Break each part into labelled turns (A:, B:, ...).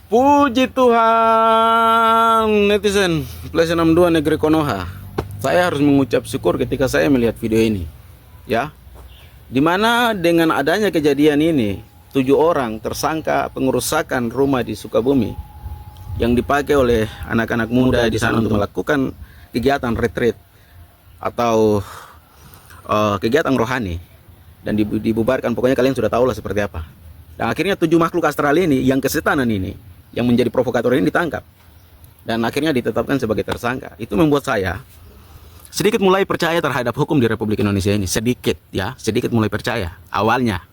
A: Puji Tuhan, netizen Plus 62 negeri Konoha. Saya harus mengucap syukur ketika saya melihat video ini, ya. Dimana dengan adanya kejadian ini, 7 orang tersangka pengerusakan rumah di Sukabumi yang dipakai oleh anak-anak muda di sana untuk melakukan kegiatan retreat atau kegiatan rohani dan dibubarkan. Pokoknya kalian sudah tahu lah seperti apa. Dan akhirnya 7 makhluk astral ini yang kesetanan ini, yang menjadi provokator ini ditangkap dan akhirnya ditetapkan sebagai tersangka. Itu membuat saya sedikit mulai percaya terhadap hukum di Republik Indonesia ini. Sedikit mulai percaya awalnya.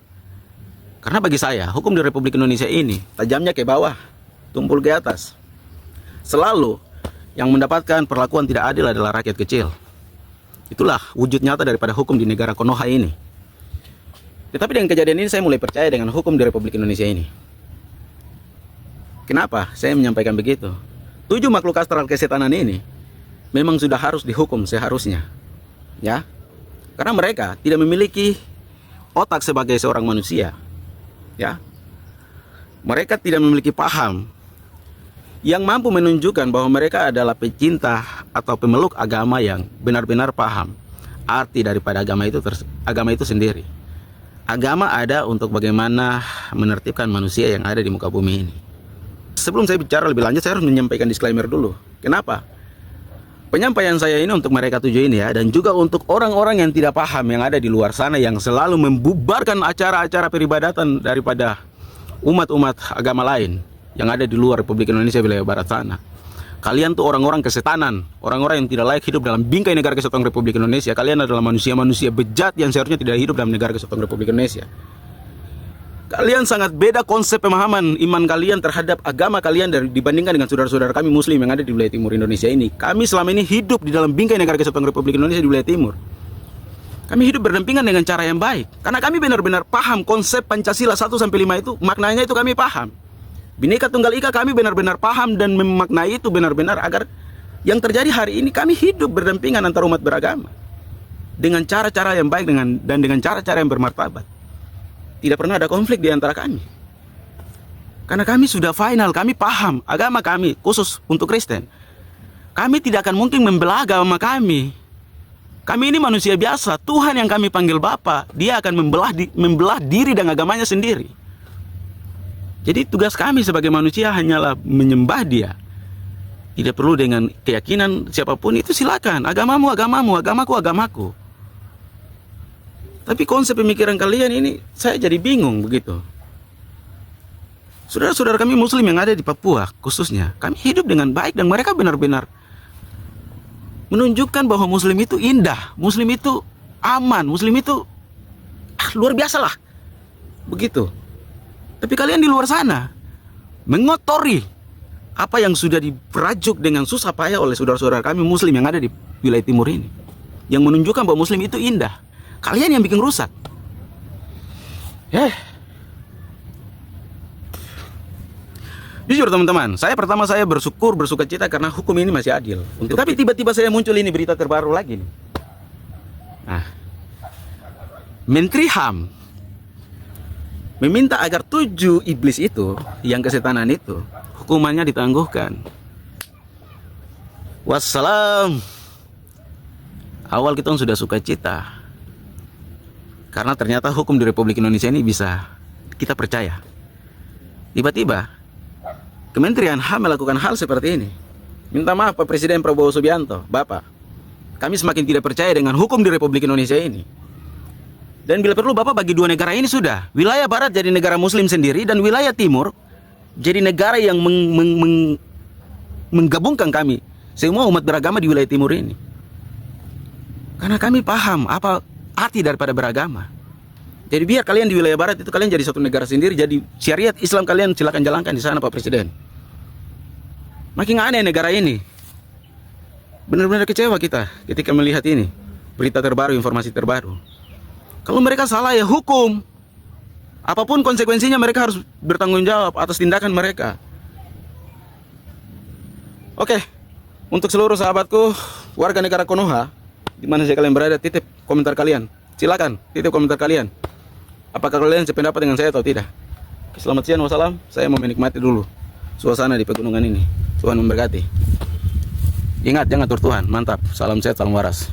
A: Karena bagi saya hukum di Republik Indonesia ini tajamnya ke bawah, tumpul ke atas. Selalu yang mendapatkan perlakuan tidak adil adalah rakyat kecil. Itulah wujud nyata daripada hukum di negara Konoha ini. Tetapi dengan kejadian ini saya mulai percaya dengan hukum di Republik Indonesia ini. Kenapa saya menyampaikan begitu? 7 makhluk astral kesetanan ini memang sudah harus dihukum seharusnya, ya, karena mereka tidak memiliki otak sebagai seorang manusia, ya. Mereka tidak memiliki paham yang mampu menunjukkan bahwa mereka adalah pecinta atau pemeluk agama yang benar-benar paham arti daripada agama itu sendiri. Agama ada untuk bagaimana menertibkan manusia yang ada di muka bumi ini. Sebelum saya bicara lebih lanjut, saya harus menyampaikan disclaimer dulu. Kenapa? Penyampaian saya ini untuk mereka 7 ini ya, dan juga untuk orang-orang yang tidak paham yang ada di luar sana yang selalu membubarkan acara-acara peribadatan daripada umat-umat agama lain yang ada di luar Republik Indonesia wilayah barat sana. Kalian tuh orang-orang kesetanan, orang-orang yang tidak layak hidup dalam bingkai negara kesatuan Republik Indonesia. Kalian adalah manusia-manusia bejat yang seharusnya tidak hidup dalam negara kesatuan Republik Indonesia. Kalian sangat beda konsep pemahaman iman kalian terhadap agama kalian dibandingkan dengan saudara-saudara kami muslim yang ada di wilayah timur Indonesia ini. Kami selama ini hidup di dalam bingkai negara kesatuan Republik Indonesia di wilayah timur. Kami hidup berdampingan dengan cara yang baik karena kami benar-benar paham konsep Pancasila 1-5 itu, maknanya itu kami paham. Bhinneka Tunggal Ika kami benar-benar paham dan memaknai itu benar-benar agar yang terjadi hari ini kami hidup berdampingan antar umat beragama dengan cara-cara yang baik dan dengan cara-cara yang bermartabat. Tidak pernah ada konflik di antara kami. Karena kami sudah final, kami paham agama kami, khusus untuk Kristen. Kami tidak akan mungkin membelah agama kami. Kami ini manusia biasa, Tuhan yang kami panggil Bapa, Dia akan membelah diri dan agamanya sendiri. Jadi tugas kami sebagai manusia hanyalah menyembah Dia. Tidak perlu dengan keyakinan siapapun, itu silakan. Agamamu, agamamu, agamaku, agamaku. Tapi konsep pemikiran kalian ini saya jadi bingung begitu. Saudara-saudara kami muslim yang ada di Papua khususnya, kami hidup dengan baik dan mereka benar-benar menunjukkan bahwa muslim itu indah, muslim itu aman, muslim itu luar biasa lah. Begitu. Tapi kalian di luar sana mengotori apa yang sudah diperajuk dengan susah payah oleh saudara-saudara kami muslim yang ada di wilayah timur ini, yang menunjukkan bahwa muslim itu indah. Kalian yang bikin rusak. Jujur teman-teman, saya bersuka cita karena hukum ini masih adil. Tapi tiba-tiba saya muncul ini berita terbaru lagi nih. Nah, Menteri HAM meminta agar 7 iblis itu, yang kesetanan itu, hukumannya ditangguhkan. Wassalam. Awal kita sudah suka cita. Karena ternyata hukum di Republik Indonesia ini bisa kita percaya. Tiba-tiba Kementerian HAM melakukan hal seperti ini. Minta maaf Pak Presiden Prabowo Subianto, Bapak. Kami semakin tidak percaya dengan hukum di Republik Indonesia ini. Dan bila perlu Bapak bagi 2 negara ini sudah. Wilayah barat jadi negara muslim sendiri dan wilayah timur jadi negara yang menggabungkan kami semua umat beragama di wilayah timur ini. Karena kami paham apa arti daripada beragama. Jadi biar kalian di wilayah barat itu kalian jadi satu negara sendiri, jadi syariat Islam kalian silakan jalankan di sana Pak Presiden. Makin aneh negara ini. Benar-benar kecewa kita ketika melihat ini. Berita terbaru, informasi terbaru. Kalau mereka salah ya hukum. Apapun konsekuensinya mereka harus bertanggung jawab atas tindakan mereka. Oke. Untuk seluruh sahabatku warga negara Konoha, di mana saja kalian berada, titip komentar kalian. Silakan titip komentar kalian. Apakah kalian sependapat dengan saya atau tidak? Selamat siang, wassalam. Saya mau menikmati dulu suasana di pegunungan ini. Tuhan memberkati. Ingat, jangan atur Tuhan. Mantap. Salam sehat, salam waras.